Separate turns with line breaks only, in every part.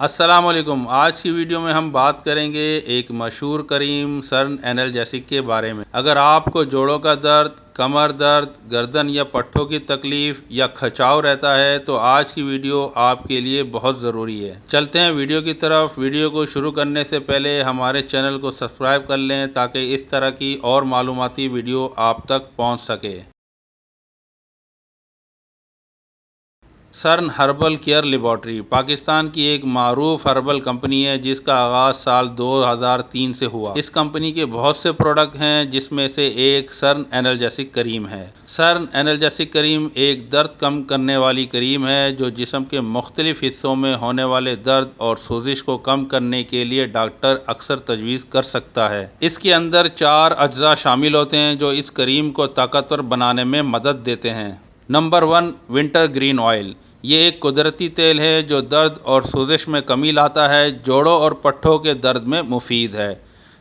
السلام علیکم۔ آج کی ویڈیو میں ہم بات کریں گے ایک مشہور کریم سرن اینالجیسک کے بارے میں۔ اگر آپ کو جوڑوں کا درد، کمر درد، گردن یا پٹھوں کی تکلیف یا کھچاؤ رہتا ہے تو آج کی ویڈیو آپ کے لیے بہت ضروری ہے۔ چلتے ہیں ویڈیو کی طرف۔ ویڈیو کو شروع کرنے سے پہلے ہمارے چینل کو سبسکرائب کر لیں تاکہ اس طرح کی اور معلوماتی ویڈیو آپ تک پہنچ سکے۔ سرن ہربل کیئر لیبارٹری پاکستان کی ایک معروف ہربل کمپنی ہے جس کا آغاز سال 2003 سے ہوا۔ اس کمپنی کے بہت سے پروڈکٹ ہیں جس میں سے ایک سرن اینالجیسک کریم ہے۔ سرن اینالجیسک کریم ایک درد کم کرنے والی کریم ہے جو جسم کے مختلف حصوں میں ہونے والے درد اور سوزش کو کم کرنے کے لیے ڈاکٹر اکثر تجویز کر سکتا ہے۔ اس کے اندر 4 اجزاء شامل ہوتے ہیں جو اس کریم کو طاقتور بنانے میں مدد دیتے ہیں۔ Number 1، winter green oil. یہ ایک قدرتی تیل ہے جو درد اور سوزش میں کمی لاتا ہے، جوڑوں اور پٹھوں کے درد میں مفید ہے۔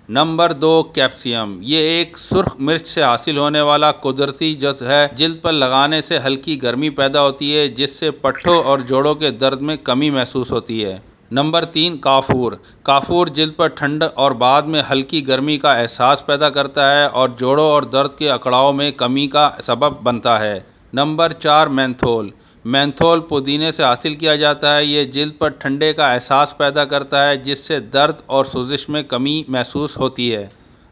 نمبر 2، کیپسیم۔ یہ ایک سرخ مرچ سے حاصل ہونے والا قدرتی جز ہے۔ جلد پر لگانے سے ہلکی گرمی پیدا ہوتی ہے جس سے پٹھوں اور جوڑوں کے درد میں کمی محسوس ہوتی ہے۔ نمبر 3، کافور۔ کافور جلد پر ٹھنڈ اور بعد میں ہلکی گرمی کا احساس پیدا کرتا ہے اور جوڑوں اور درد کے اکڑاؤ میں کمی کا سبب بنتا ہے۔ Number 4، menthol. مینتھول پودینے سے حاصل کیا جاتا ہے۔ یہ جلد پر ٹھنڈے کا احساس پیدا کرتا ہے جس سے درد اور سوزش میں کمی محسوس ہوتی ہے۔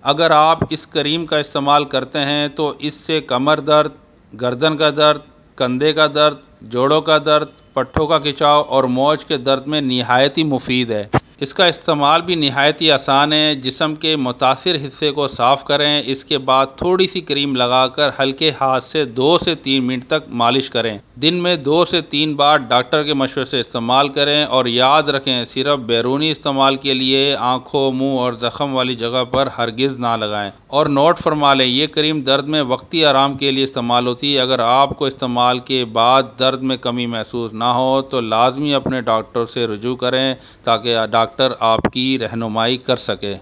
اگر آپ اس کریم کا استعمال کرتے ہیں تو اس سے کمر درد، گردن کا درد، کندھے کا درد، جوڑوں کا درد، پٹھوں کا کھچاؤ اور موچ کے درد میں نہایت ہی مفید ہے۔ اس کا استعمال بھی نہایت ہی آسان ہے۔ جسم کے متاثر حصے کو صاف کریں، اس کے بعد تھوڑی سی کریم لگا کر ہلکے ہاتھ سے 2 سے 3 منٹ تک مالش کریں۔ دن میں 2 سے 3 بار ڈاکٹر کے مشورے سے استعمال کریں اور یاد رکھیں صرف بیرونی استعمال کے لیے آنکھوں، منہ اور زخم والی جگہ پر ہرگز نہ لگائیں۔ اور نوٹ فرما لیں یہ کریم درد میں وقتی آرام کے لیے استعمال ہوتی ہے۔ اگر آپ کو استعمال کے بعد درد میں کمی محسوس نہ ہو تو لازمی اپنے ڈاکٹر سے رجوع کریں تاکہ ڈاکٹر آپ کی رہنمائی کر سکے۔